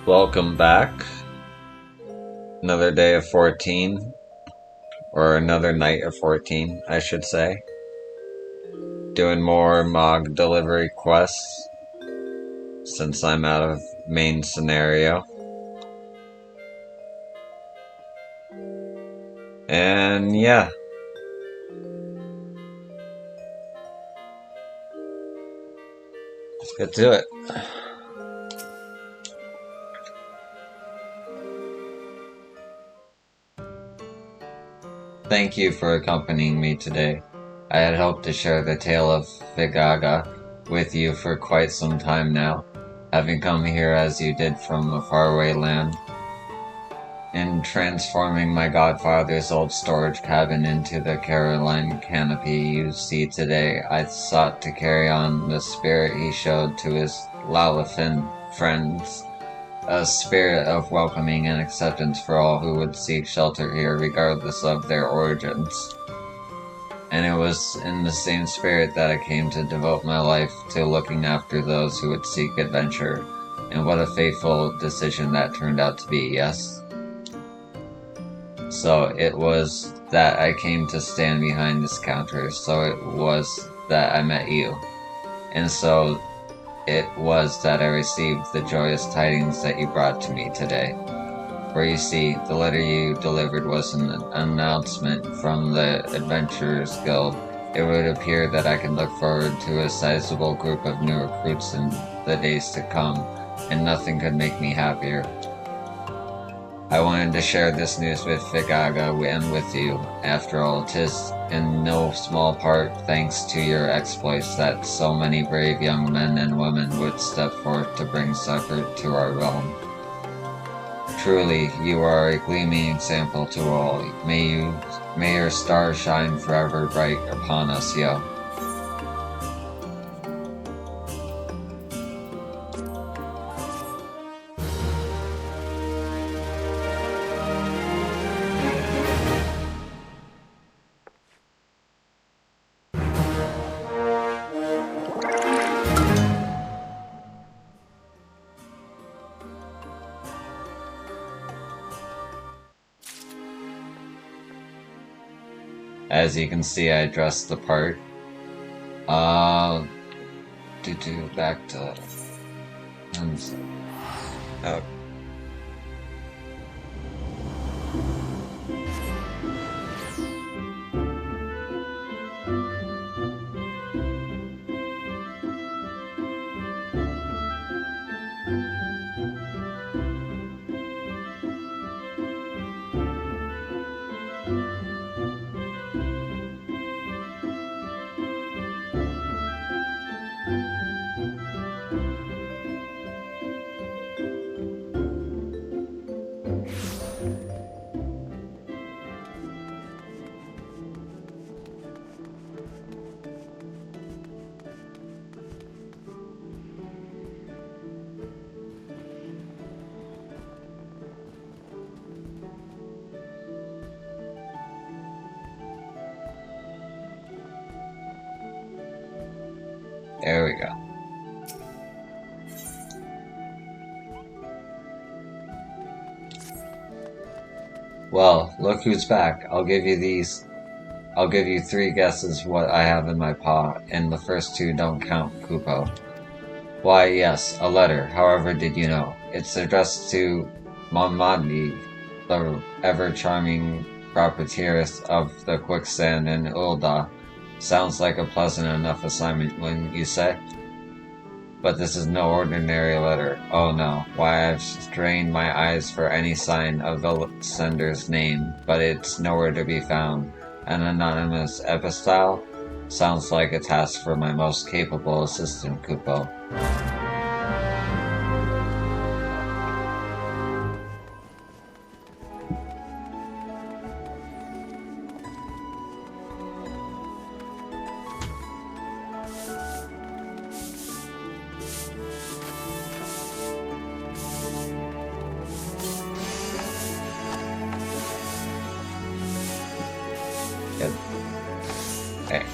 Welcome back. Another day of 14, or another night of 14, I should say. Doing more MOG delivery quests, since I'm out of main scenario. And yeah. Let's get to it. Thank you for accompanying me today. I had hoped to share the tale of ffxiv with you for quite some time now, having come here as you did from a faraway land. In transforming my godfather's old storage cabin into the Caroline canopy you see today, I sought to carry on the spirit he showed to his Lalafin friends, a spirit of welcoming and acceptance for all who would seek shelter here regardless of their origins. And it was in the same spirit that I came to devote my life to looking after those who would seek adventure, and what a fateful decision that turned out to be, yes? So it was that I came to stand behind this counter, so it was that I met you, and so it was that I received the joyous tidings that you brought to me today. For you see, the letter you delivered was an announcement from the Adventurers Guild. It would appear that I can look forward to a sizable group of new recruits in the days to come, and nothing could make me happier. I wanted to share this news with ffxiv and with you. After all, 'tis in no small part thanks to your exploits that so many brave young men and women would step forth to bring succor to our realm. Truly, you are a gleaming example to all. May your star shine forever bright upon us, yo. As you can see, I dressed the part. Back to... Oh. There we go. Well, look who's back. I'll give you 3 guesses what I have in my paw, and the first 2 don't count, Kupo. Why, yes, a letter. However did you know? It's addressed to Mamadi, the ever-charming proprietress of the quicksand in Ulda. Sounds like a pleasant enough assignment, wouldn't you say? But this is no ordinary letter. Oh no. Why, I've strained my eyes for any sign of the sender's name, but it's nowhere to be found. An anonymous epistole? Sounds like a task for my most capable assistant, Kupo. Yep. Okay.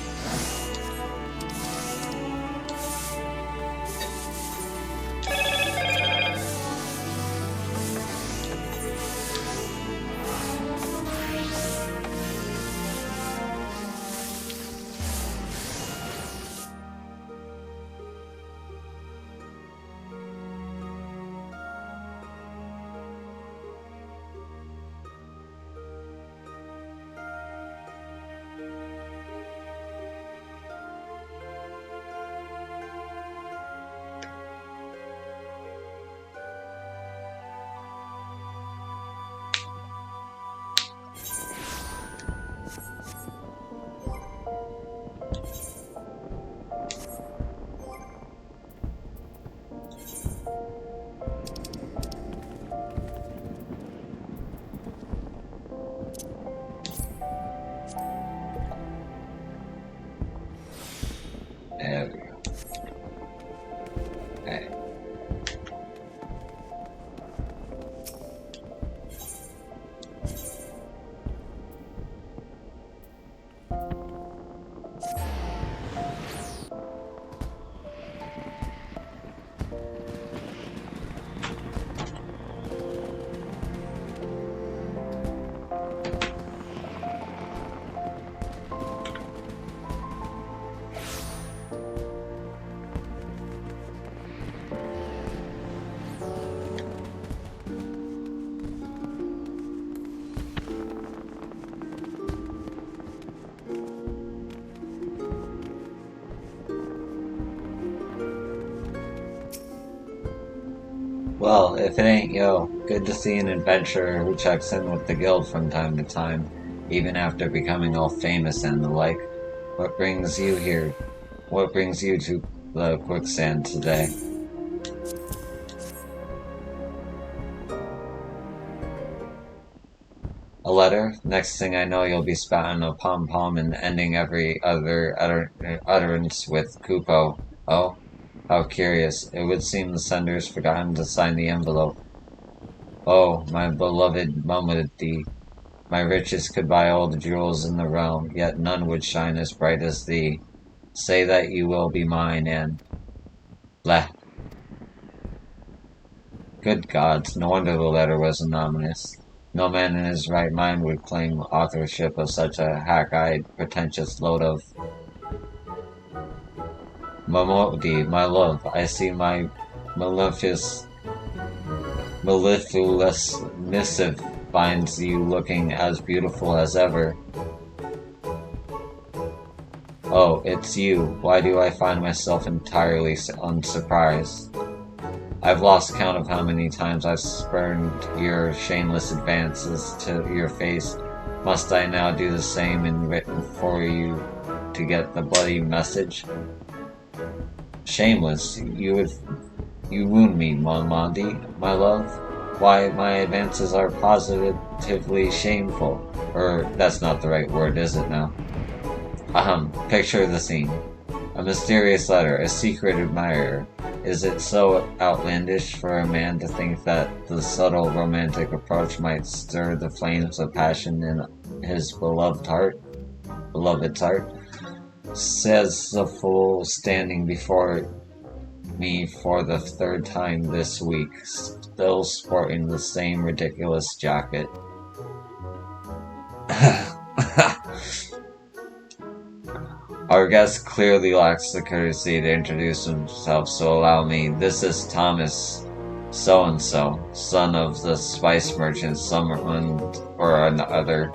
Well, if it ain't yo, good to see an adventurer who checks in with the guild from time to time, even after becoming all famous and the like. What brings you here? What brings you to the quicksand today? A letter? Next thing I know, you'll be spouting a pom-pom and ending every other utterance with Kupo. Oh? How curious. It would seem the sender's forgotten to sign the envelope. Oh, my beloved Momodity, my riches could buy all the jewels in the realm, yet none would shine as bright as thee. Say that you will be mine, and... Leh. Good gods, no wonder the letter was anonymous. No man in his right mind would claim authorship of such a hack-eyed, pretentious load of... Momodi, my love, I see my mellifluous missive finds you looking as beautiful as ever. Oh, it's you. Why do I find myself entirely unsurprised? I've lost count of how many times I've spurned your shameless advances to your face. Must I now do the same in written for you to get the bloody message? Shameless? You wound me, Mondi, my love. Why, my advances are positively shameful. Or, that's not the right word, is it now? Picture the scene. A mysterious letter, a secret admirer. Is it so outlandish for a man to think that the subtle romantic approach might stir the flames of passion in his beloved's heart? Says the fool standing before me for the third time this week, still sporting the same ridiculous jacket. Our guest clearly lacks the courtesy to introduce himself, so allow me. This is Thomas so-and-so, son of the spice merchant, someone or another,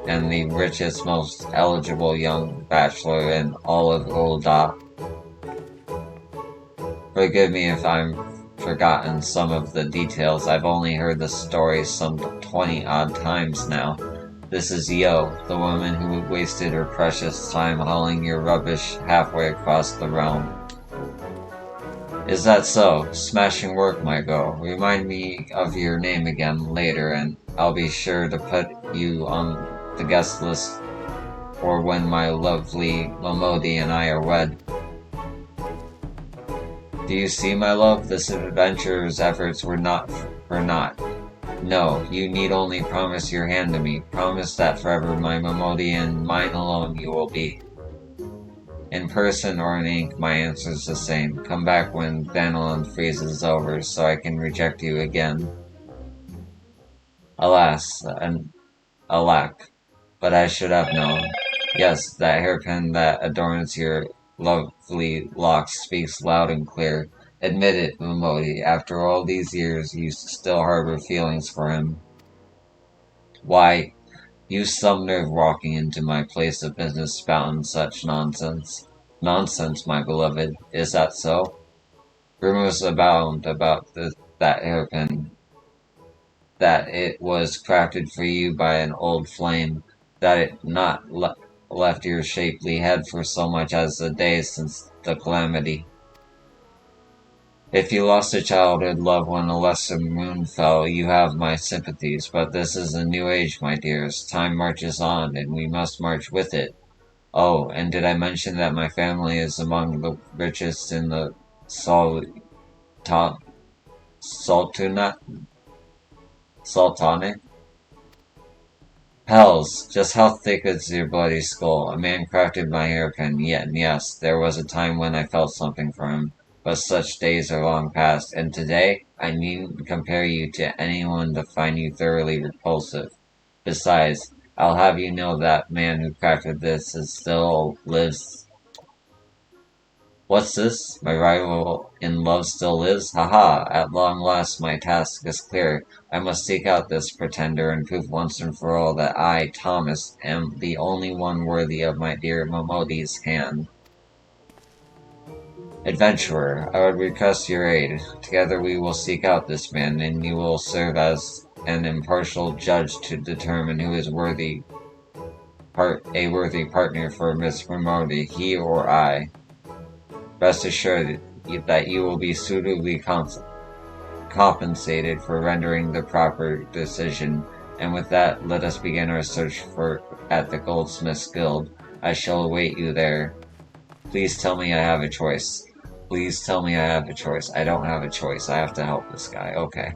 and the richest, most eligible young bachelor in all of Ul'dah. Forgive me if I'm forgotten some of the details. I've only heard the story some 20-odd times now. This is Yo, the woman who wasted her precious time hauling your rubbish halfway across the realm. Is that so? Smashing work, my girl. Remind me of your name again later, and I'll be sure to put you on the guest list for when my lovely Momodi and I are wed. Do you see, my love? This adventurer's efforts were not for naught. No, you need only promise your hand to me. Promise that forever my Momodi and mine alone you will be. In person or in ink, my answer's the same. Come back when Vanillin freezes over, so I can reject you again. Alas, and alack, but I should have known. Yes, that hairpin that adorns your lovely locks speaks loud and clear. Admit it, Momodi, after all these years you still harbor feelings for him. Why, you some nerve walking into my place of business spouting such nonsense. Nonsense, my beloved, is that so? Rumors abound about that hairpin, that it was crafted for you by an old flame, that it not left your shapely head for so much as a day since the calamity. If you lost a childhood loved when a lesser moon fell, you have my sympathies, but this is a new age, my dears. Time marches on, and we must march with it. Oh, and did I mention that my family is among the richest in the Sultanate? Hells, just how thick is your bloody skull? A man crafted my hairpin, yet, and yes, there was a time when I felt something for him. But such days are long past, and today I needn't compare you to anyone to find you thoroughly repulsive. Besides, I'll have you know that man who crafted this still lives. What's this? My rival in love still lives? Ha! At long last my task is clear. I must seek out this pretender and prove once and for all that I, Thomas, am the only one worthy of my dear Momodi's hand. Adventurer, I would request your aid. Together we will seek out this man, and you will serve as an impartial judge to determine who is a worthy partner for Miss Ramodi, he or I. Rest assured that you will be suitably compensated for rendering the proper decision. And with that, let us begin our search at the Goldsmiths Guild. I shall await you there. Please tell me I have a choice. Please tell me I have a choice. I don't have a choice. I have to help this guy. Okay.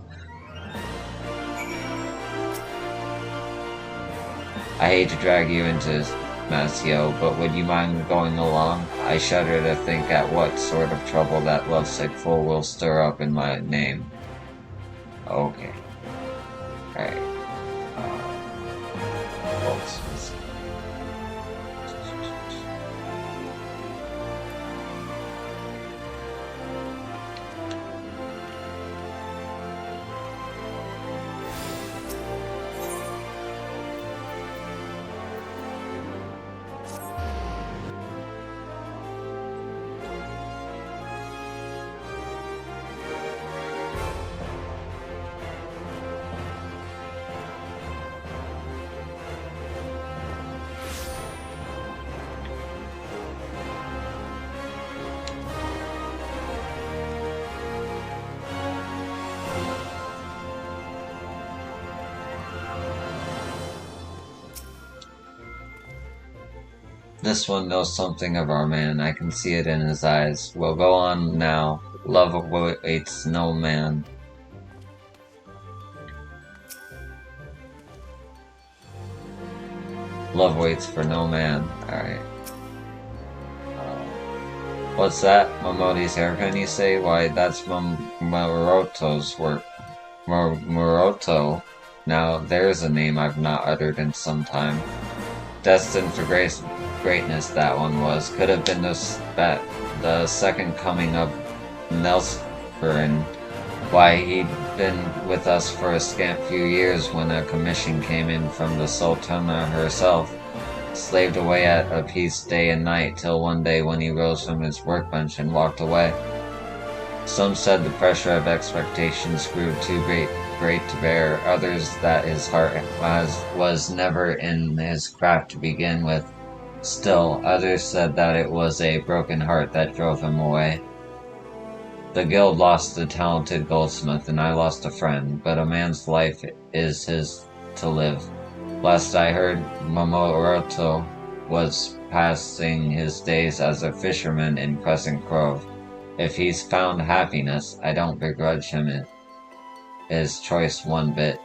I hate to drag you into this mess, yo, but would you mind going along? I shudder to think at what sort of trouble that lovesick fool will stir up in my name. Okay. Alright. Goldsmiths. This one knows something of our man. I can see it in his eyes. We'll go on now. Love awaits no man. Love waits for no man. Alright. What's that? Momodi's hairpin, you say? Why, that's Moroto's work. Moroto. Now, there's a name I've not uttered in some time. Destined for greatness, that one was. Could have been the second coming of Nelsfern. Why, he'd been with us for a scant few years when a commission came in from the Sultana herself. Slaved away at a piece day and night till one day when he rose from his workbench and walked away. Some said the pressure of expectations grew too great to bear, others that his heart was never in his craft to begin with. Still, others said that it was a broken heart that drove him away. The guild lost a talented goldsmith, and I lost a friend, but a man's life is his to live. Last I heard, Momoroto was passing his days as a fisherman in Crescent Grove. If he's found happiness, I don't begrudge him his choice one bit.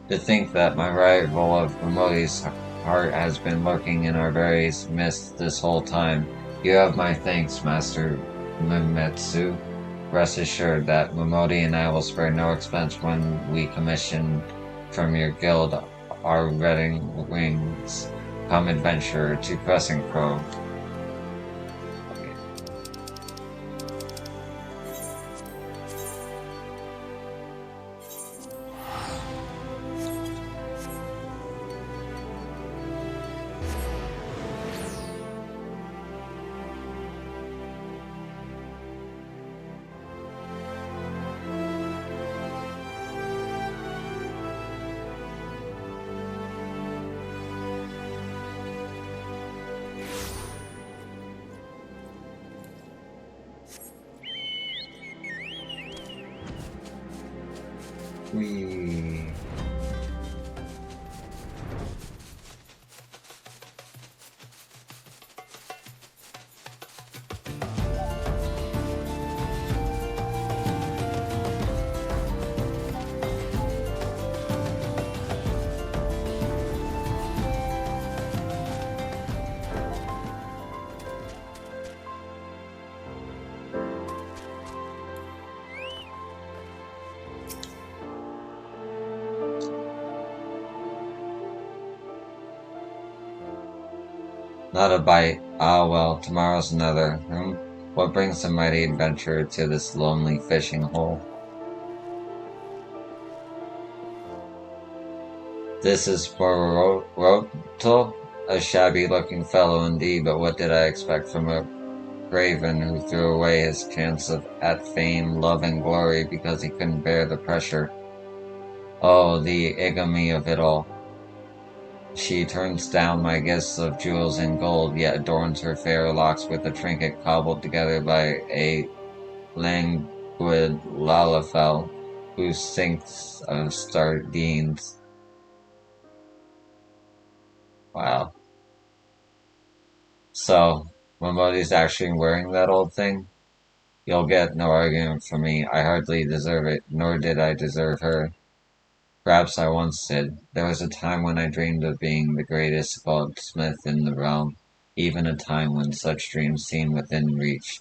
To think that my rival of Momodi's heart has been lurking in our very midst this whole time. You have my thanks, Master Mimetsu. Rest assured that Momodi and I will spare no expense when we commission from your guild our wedding wings. Come, adventurer, to Crescent Grove. Whee. Not a bite. Ah well, tomorrow's another. What brings the mighty adventurer to this lonely fishing hole? This is Moroto, a shabby-looking fellow indeed, but what did I expect from a craven who threw away his chance at fame, love, and glory because he couldn't bear the pressure? Oh, the ignominy of it all. She turns down my gifts of jewels and gold, yet adorns her fair locks with a trinket cobbled together by a languid lalafell who stinks of sardines. Wow. So, Momodi's actually wearing that old thing? You'll get no argument from me. I hardly deserve it, nor did I deserve her. Perhaps I once did. There was a time when I dreamed of being the greatest goldsmith in the realm, even a time when such dreams seemed within reach.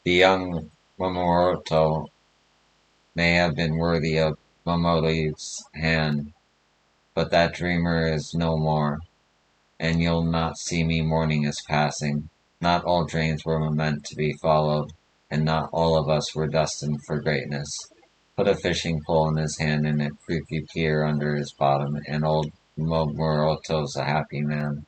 The young Momoroto may have been worthy of Momodi's hand, but that dreamer is no more, and you'll not see me mourning his passing. Not all dreams were meant to be followed, and not all of us were destined for greatness. Put a fishing pole in his hand and a creepy pier under his bottom, and old Momoroto's a happy man.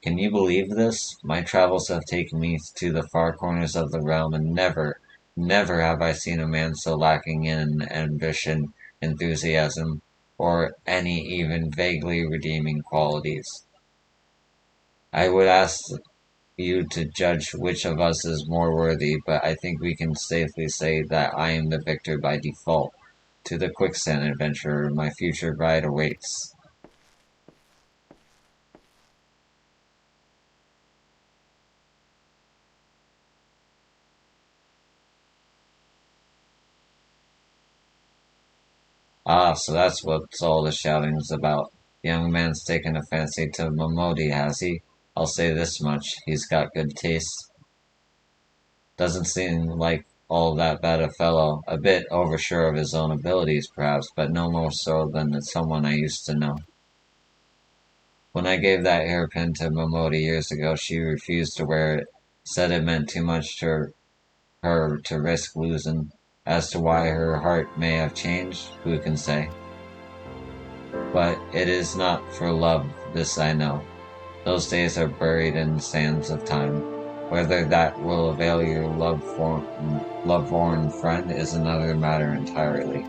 Can you believe this? My travels have taken me to the far corners of the realm, and never have I seen a man so lacking in ambition, enthusiasm, or any even vaguely redeeming qualities. I would ask you to judge which of us is more worthy, but I think we can safely say that I am the victor by default. To the quicksand, adventurer, my future bride awaits. Ah, so that's what all the shouting's about. The young man's taken a fancy to Momodi, has he? I'll say this much, he's got good taste. Doesn't seem like all that bad a fellow. A bit oversure of his own abilities, perhaps, but no more so than someone I used to know. When I gave that hairpin to Momodi years ago, she refused to wear it, said it meant too much to her to risk losing. As to why her heart may have changed, who can say? But it is not for love, this I know. Those days are buried in the sands of time. Whether that will avail your love-born friend is another matter entirely.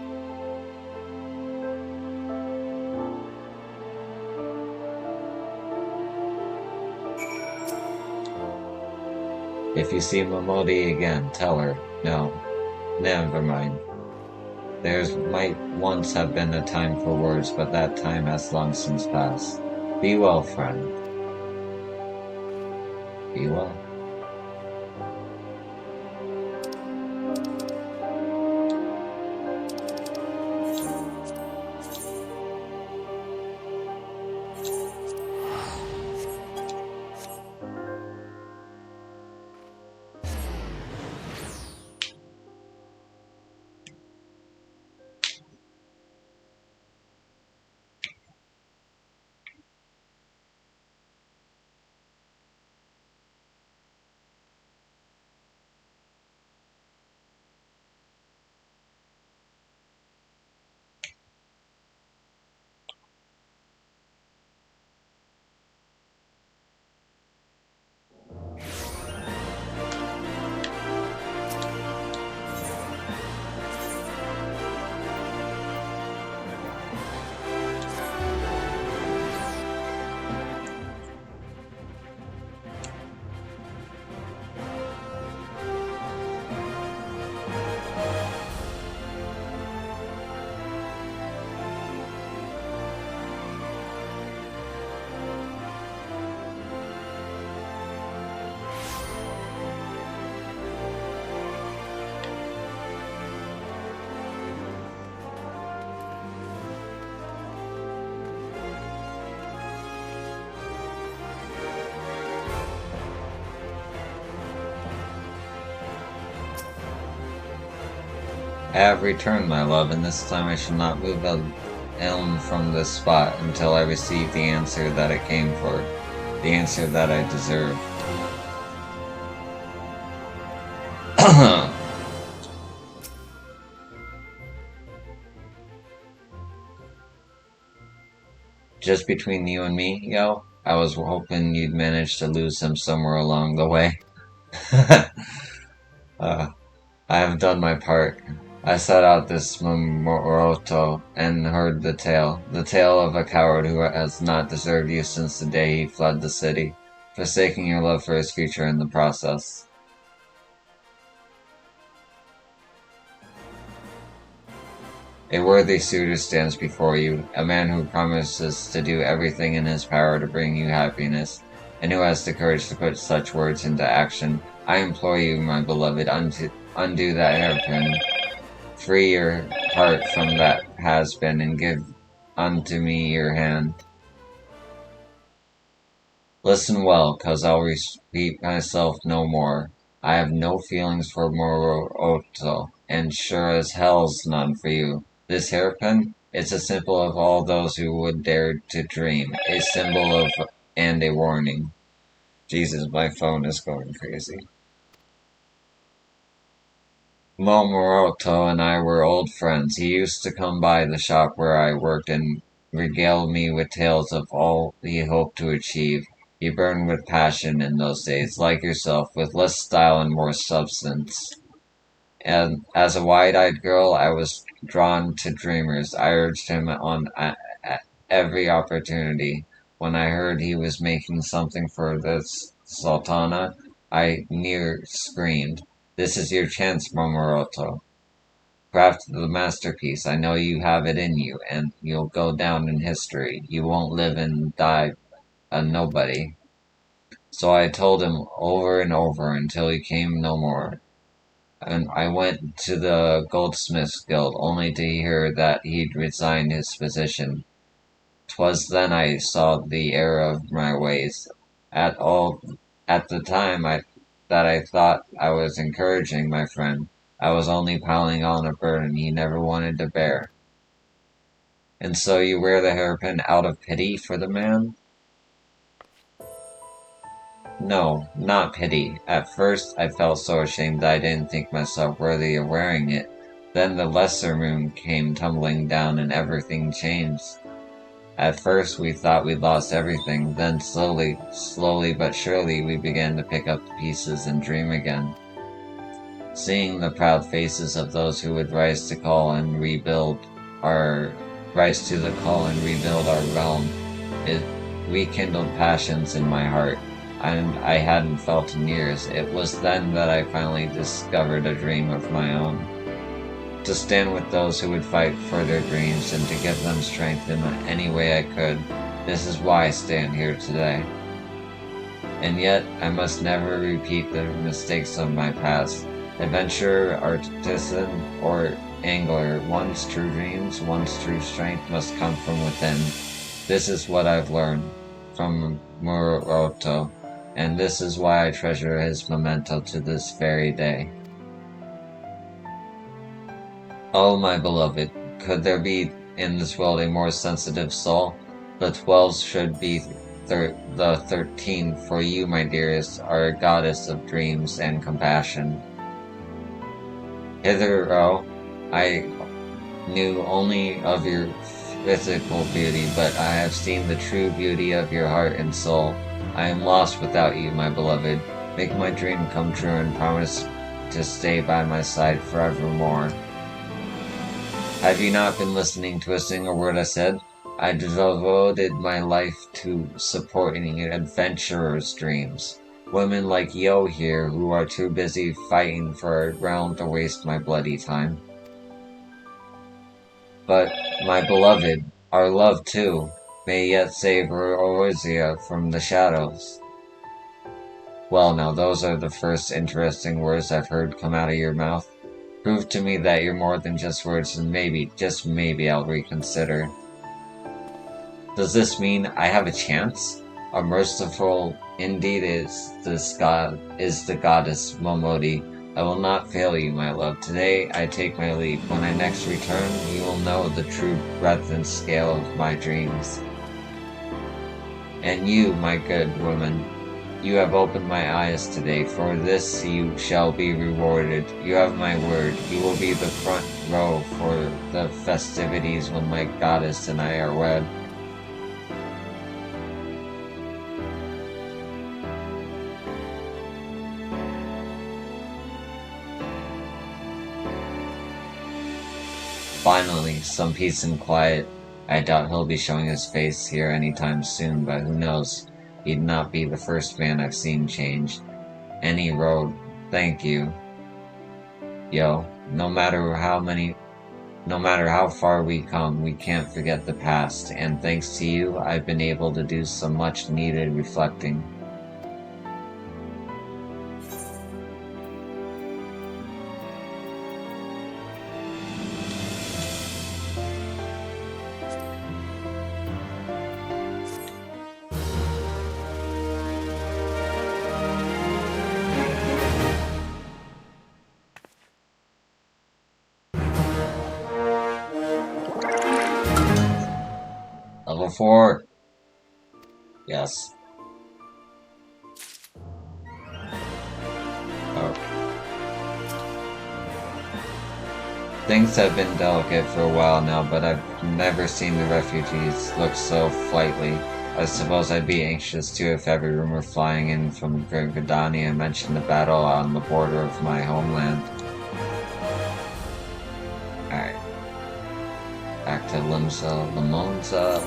If you see Momodi again, tell her, no, never mind. There might once have been a time for words, but that time has long since passed. Be well, friend. Be well. I have returned, my love, and this time I shall not move an elm from this spot until I receive the answer that I came for, the answer that I deserve. Just between you and me, yo, I was hoping you'd manage to lose him somewhere along the way. uh, I have done my part. I set out this Momoroto and heard the tale of a coward who has not deserved you since the day he fled the city, forsaking your love for his future in the process. A worthy suitor stands before you, a man who promises to do everything in his power to bring you happiness, and who has the courage to put such words into action. I implore you, my beloved, undo that hairpin. Free your heart from that has-been, and give unto me your hand. Listen well, 'cause I'll repeat myself no more. I have no feelings for Moroto, and sure as hell's none for you. This hairpin? It's a symbol of all those who would dare to dream. A symbol of and a warning. Jesus, my phone is going crazy. Momoroto and I were old friends. He used to come by the shop where I worked and regale me with tales of all he hoped to achieve. He burned with passion in those days, like yourself, with less style and more substance. And as a wide-eyed girl, I was drawn to dreamers. I urged him on every opportunity. When I heard he was making something for the Sultana, I near screamed. This is your chance, Momoroto. Craft the masterpiece. I know you have it in you, and you'll go down in history. You won't live and die a nobody. So I told him over and over until he came no more. And I went to the Goldsmiths Guild, only to hear that he'd resigned his position. 'Twas then I saw the error of my ways. At the time that I thought I was encouraging my friend, I was only piling on a burden he never wanted to bear. And so you wear the hairpin out of pity for the man? No, not pity. At first I felt so ashamed that I didn't think myself worthy of wearing it. Then the lesser moon came tumbling down and everything changed. At first we thought we'd lost everything, then slowly but surely we began to pick up the pieces and dream again. Seeing the proud faces of those who would rise to the call and rebuild our realm, it rekindled passions in my heart, and I hadn't felt in years. It was then that I finally discovered a dream of my own. To stand with those who would fight for their dreams and to give them strength in any way I could. This is why I stand here today. And yet, I must never repeat the mistakes of my past. Adventurer, artisan, or angler, one's true dreams, one's true strength must come from within. This is what I've learned from Moroto, and this is why I treasure his memento to this very day. Oh, my beloved, could there be in this world a more sensitive soul? The 12 should be the 13, for you, my dearest, are a goddess of dreams and compassion. Hitherto, I knew only of your physical beauty, but I have seen the true beauty of your heart and soul. I am lost without you, my beloved. Make my dream come true and promise to stay by my side forevermore. Have you not been listening to a single word I said? I devoted my life to supporting adventurers' dreams. Women like Yo here who are too busy fighting for a realm to waste my bloody time. But, my beloved, our love too, may yet save Orozia from the shadows. Well now, those are the first interesting words I've heard come out of your mouth. Prove to me that you're more than just words, and maybe, just maybe, I'll reconsider. Does this mean I have a chance? A merciful indeed is the goddess Momodi. I will not fail you, my love. Today I take my leave. When I next return, you will know the true breadth and scale of my dreams. And you, my good woman, You have opened my eyes today. For this you shall be rewarded. You have my word. You will be the front row for the festivities when my goddess and I are wed. Finally, some peace and quiet. I doubt he'll be showing his face here anytime soon, but who knows? He'd not be the first man I've seen change. Any road. Thank you. Yo, no matter how far we come, we can't forget the past, and thanks to you, I've been able to do some much needed reflecting. Level 4! Yes. Oh. Things have been delicate for a while now, but I've never seen the refugees look so flightly. I suppose I'd be anxious too if every rumor flying in from Gridania mentioned the battle on the border of my homeland. Alright. Back to Limonza.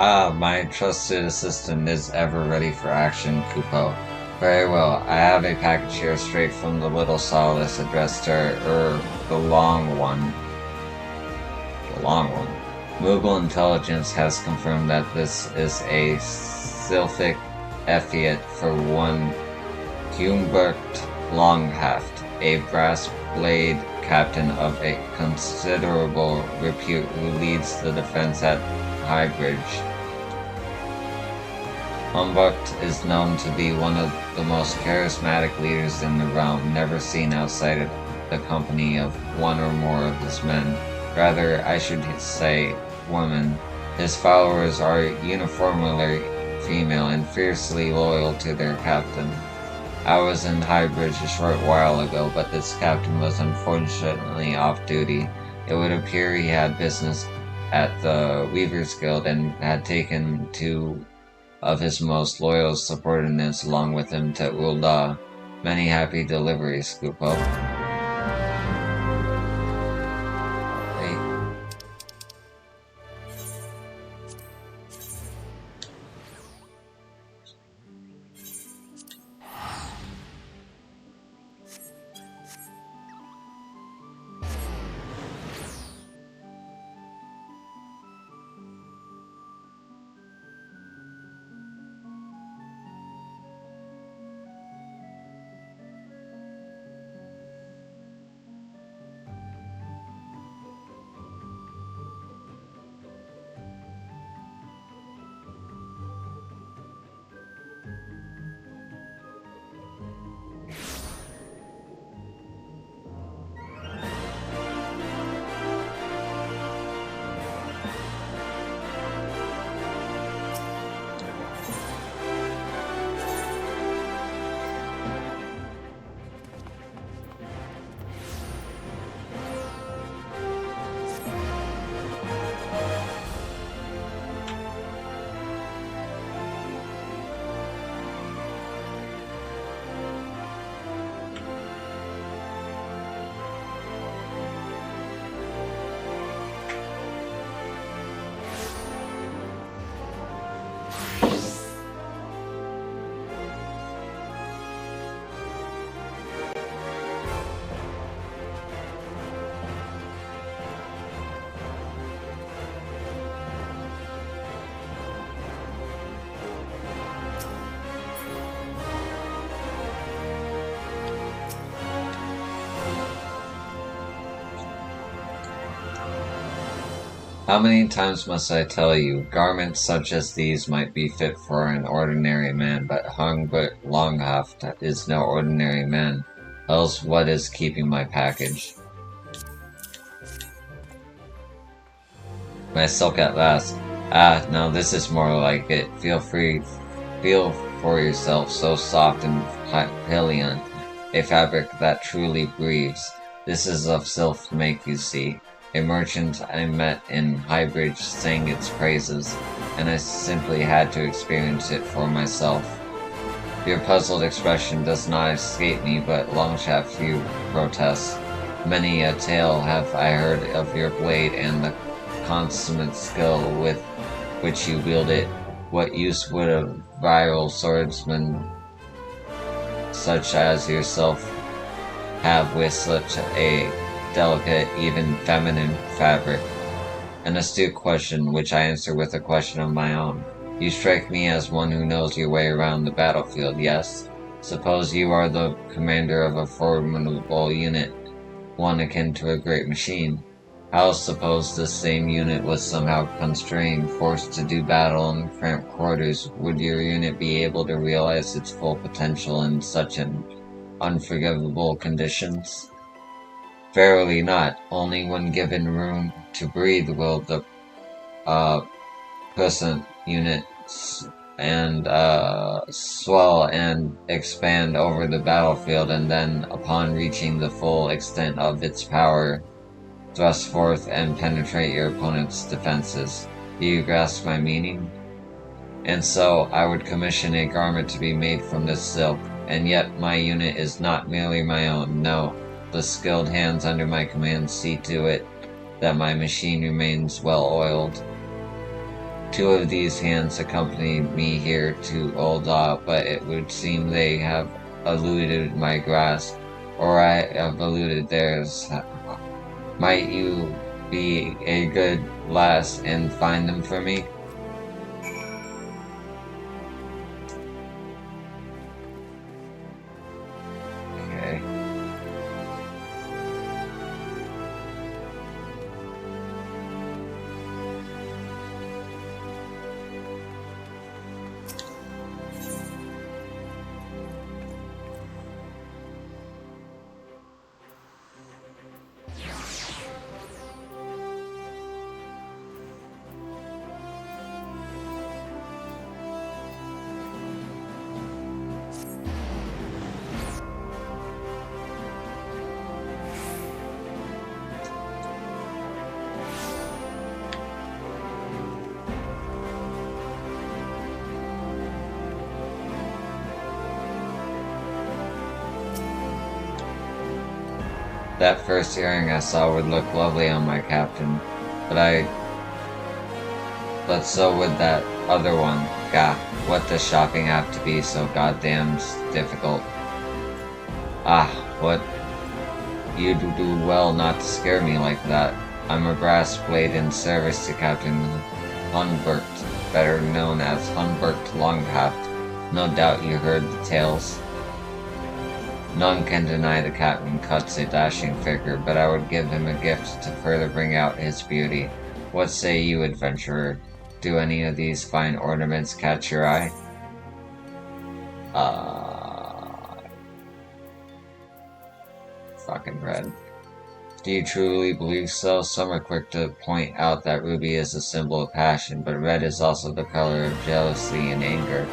Ah, my trusted assistant is ever ready for action, Kupo. Very well, I have a package here straight from the Little Solace addressed to, the Long One. The Long One. Moogle Intelligence has confirmed that this is a Sylphic Effiat for one Humbert Longhaft, a brass blade captain of a considerable repute who leads the defense at Highbridge. Humbert is known to be one of the most charismatic leaders in the realm, never seen outside of the company of one or more of his men. Rather, I should say, women. His followers are uniformly female and fiercely loyal to their captain. I was in Highbridge a short while ago, but this captain was unfortunately off duty. It would appear he had business at the Weavers Guild and had taken two of his most loyal subordinates along with him to Ul'dah. Many happy deliveries, Kupo. How many times must I tell you, garments such as these might be fit for an ordinary man, but Hungbert Longhaft is no ordinary man, else what is keeping my package? My silk at last. Ah, now this is more like it. Feel for yourself, so soft and pillion, a fabric that truly breathes. This is of silk make, you see. A merchant I met in Highbridge sang its praises, and I simply had to experience it for myself. Your puzzled expression does not escape me, but Longshaft, you protest. Many a tale have I heard of your blade and the consummate skill with which you wield it. What use would a virile swordsman such as yourself have with such a delicate, even feminine fabric? An astute question, which I answer with a question of my own. You strike me as one who knows your way around the battlefield, yes? Suppose you are the commander of a formidable unit, one akin to a great machine. How suppose this same unit was somehow constrained, forced to do battle in cramped quarters? Would your unit be able to realize its full potential in such an unforgivable conditions? Verily not. Only when given room to breathe will the present unit and swell and expand over the battlefield, and then, upon reaching the full extent of its power, thrust forth and penetrate your opponent's defenses. Do you grasp my meaning? And so, I would commission a garment to be made from this silk, and yet my unit is not merely my own, no. The skilled hands under my command see to it that my machine remains well oiled. 2 of these hands accompany me here to Ul'dah, but it would seem they have eluded my grasp, or I have eluded theirs. Might you be a good lass and find them for me? Okay. That first earring I saw would look lovely on my captain, but so would that other one. Gah, what does shopping have to be so goddamn difficult? Ah, what? You do well not to scare me like that. I'm a brass blade in service to Captain Hunbert, better known as Hunbert Longhaft. No doubt you heard the tales. None can deny the captain cuts a dashing figure, but I would give him a gift to further bring out his beauty. What say you, adventurer? Do any of these fine ornaments catch your eye? Fucking red. Do you truly believe so? Some are quick to point out that ruby is a symbol of passion, but red is also the color of jealousy and anger.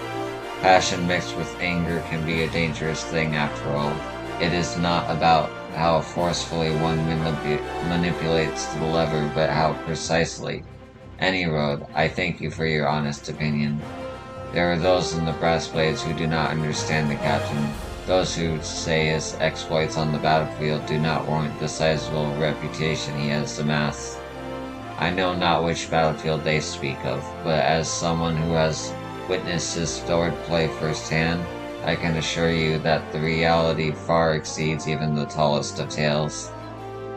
Passion mixed with anger can be a dangerous thing after all. It is not about how forcefully one manipulates the lever, but how precisely. Any road, I thank you for your honest opinion. There are those in the brass blades who do not understand the captain. Those who say his exploits on the battlefield do not warrant the sizable reputation he has amassed. I know not which battlefield they speak of, but as someone who has witnessed his swordplay firsthand, I can assure you that the reality far exceeds even the tallest of tales.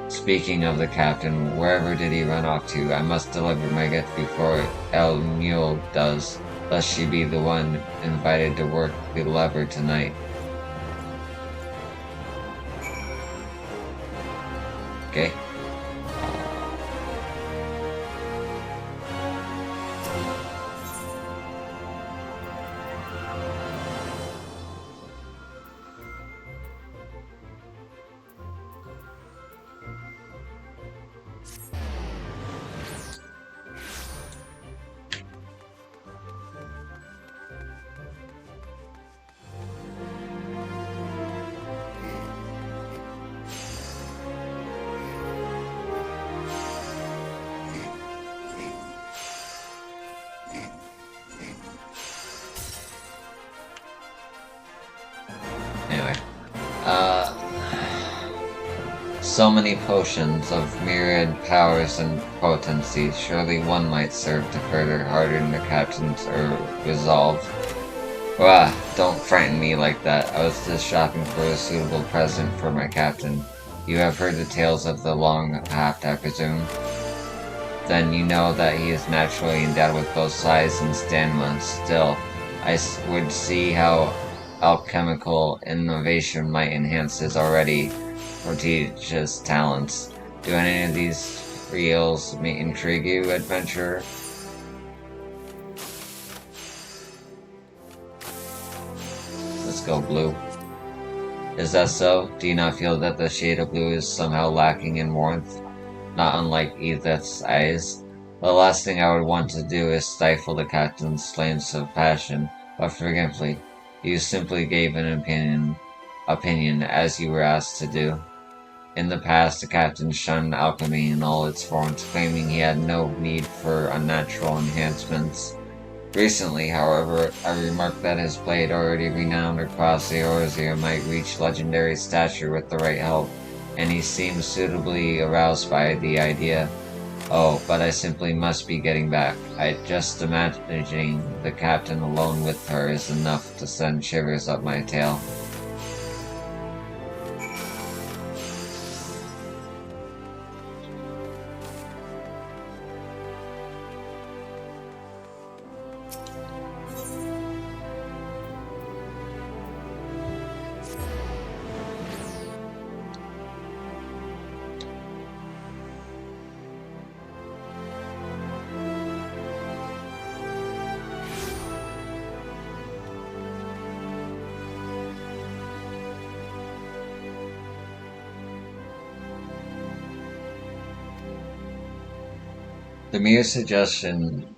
Speaking of the captain, wherever did he run off to? I must deliver my gift before El Mule does, lest she be the one invited to work the lever tonight. Okay. So many potions of myriad powers and potencies, surely one might serve to further harden the captain's resolve. Wah, don't frighten me like that. I was just shopping for a suitable present for my captain. You have heard the tales of the long haft, I presume? Then you know that he is naturally endowed with both size and stamina. Still, I would see how alchemical innovation might enhance his already prodigious talents. Do any of these reels intrigue you, adventurer? Let's go blue. Is that so? Do you not feel that the shade of blue is somehow lacking in warmth? Not unlike Edith's eyes. The last thing I would want to do is stifle the captain's flames of passion, but forgive me. You simply gave an opinion as you were asked to do. In the past, the captain shunned alchemy in all its forms, claiming he had no need for unnatural enhancements. Recently, however, I remarked that his blade, already renowned across the Eorzea, might reach legendary stature with the right help, and he seemed suitably aroused by the idea. Oh, but I simply must be getting back. Just imagining the captain alone with her is enough to send shivers up my tail. The mere suggestion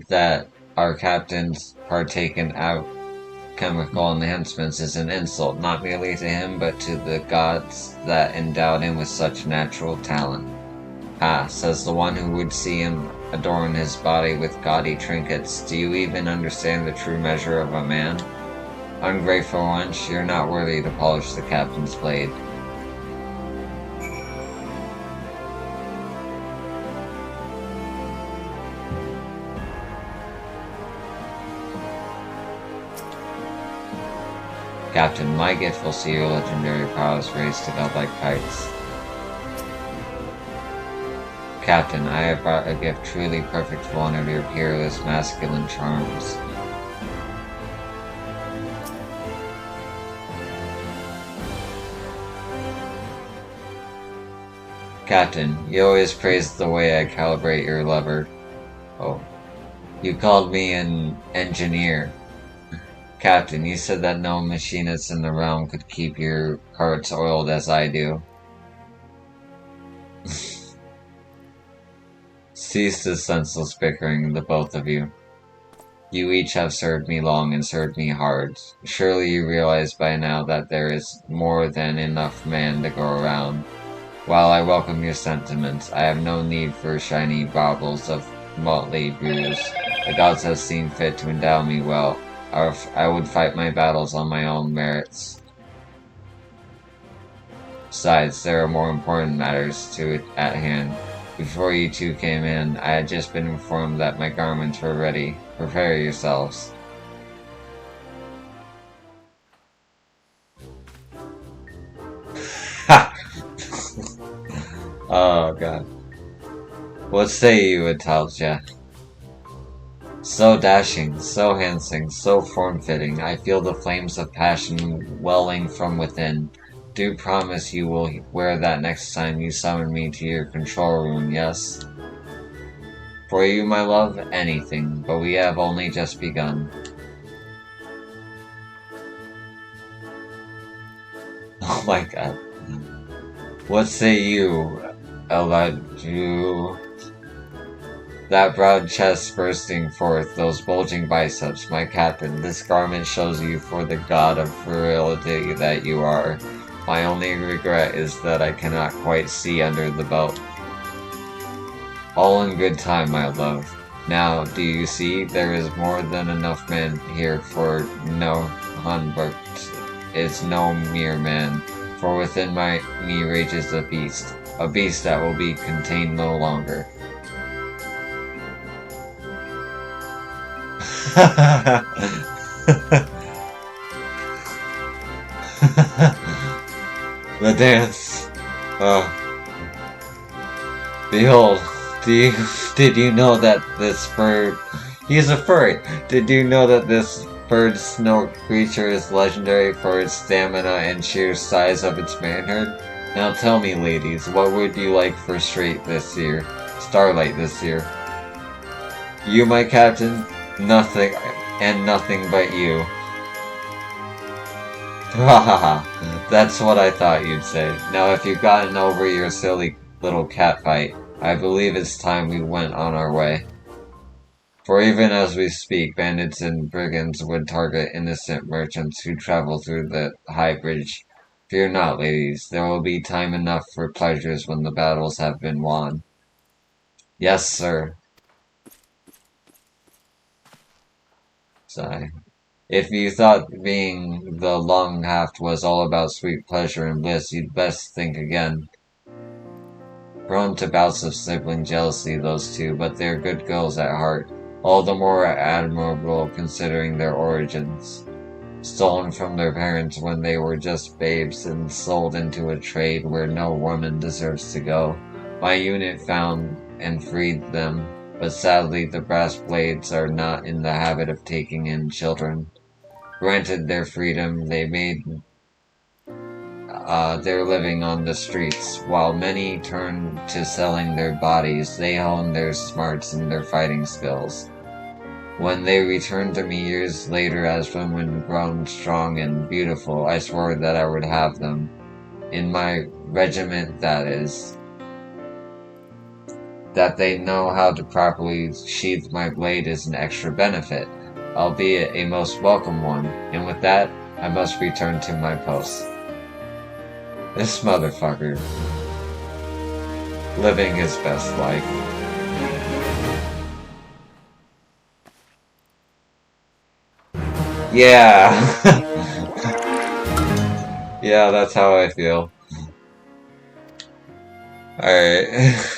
that our captains partake in alchemical enhancements is an insult, not merely to him, but to the gods that endowed him with such natural talent. Ah, says the one who would see him adorn his body with gaudy trinkets, do you even understand the true measure of a man? Ungrateful wench, you're not worthy to polish the captain's blade. Captain, my gift will see your legendary prowess raised to godlike heights. Captain, I have brought a gift truly perfect for one of your peerless masculine charms. Captain, you always praise the way I calibrate your lever. Oh. You called me an engineer. Captain, you said that no machinist in the realm could keep your carts oiled as I do. Cease this senseless bickering, the both of you. You each have served me long and served me hard. Surely you realize by now that there is more than enough man to go around. While I welcome your sentiments, I have no need for shiny baubles of motley brews. The gods have seen fit to endow me well. I would fight my battles on my own merits. Besides, there are more important matters at hand. Before you two came in, I had just been informed that my garments were ready. Prepare yourselves. Ha! Oh god. What say you, Atalja? So dashing, so handsome, so form-fitting, I feel the flames of passion welling from within. Do promise you will wear that next time you summon me to your control room, yes? For you, my love, anything, but we have only just begun. Oh my god. What say you, Eladu? That broad chest bursting forth, those bulging biceps, my captain, this garment shows you for the god of virility that you are. My only regret is that I cannot quite see under the belt. All in good time, my love. Now, do you see, there is more than enough man here for no Hunbert is no mere man. for within me rages a beast that will be contained no longer. The dance. Oh. Behold, did you know that this bird... He's a furry! Did you know that this bird snow creature is legendary for its stamina and sheer size of its manhood? Now tell me, ladies, what would you like for Starlight this year? You, my captain? Nothing, and nothing but you. Ha ha ha, that's what I thought you'd say. Now if you've gotten over your silly little catfight, I believe it's time we went on our way. For even as we speak, bandits and brigands would target innocent merchants who travel through the high bridge. Fear not, ladies, there will be time enough for pleasures when the battles have been won. Yes, sir. Sigh. If you thought being the long-haft was all about sweet pleasure and bliss, you'd best think again. Prone to bouts of sibling jealousy, those two, but they're good girls at heart, all the more admirable considering their origins. Stolen from their parents when they were just babes and sold into a trade where no woman deserves to go. My unit found and freed them, but sadly the brass blades are not in the habit of taking in children. Granted their freedom, they made their living on the streets. While many turn to selling their bodies, they hone their smarts and their fighting skills. When they returned to me years later as women grown strong and beautiful, I swore that I would have them. In my regiment, that is. That they know how to properly sheath my blade is an extra benefit, albeit a most welcome one, and with that, I must return to my post. This motherfucker. Living his best life. Yeah! Yeah, that's how I feel. Alright.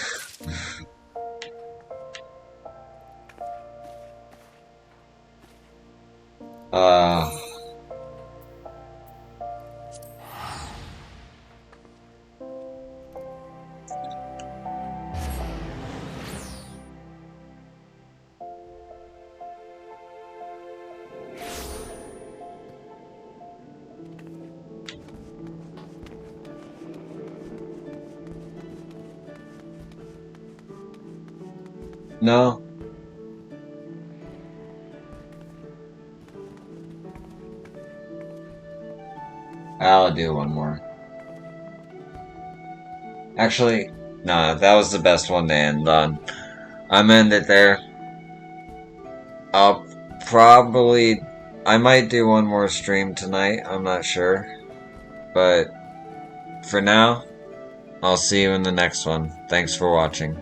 No. I'll do one more. Actually, nah, that was the best one to end on. I'm end it there. I might do one more stream tonight, I'm not sure. But, for now, I'll see you in the next one. Thanks for watching.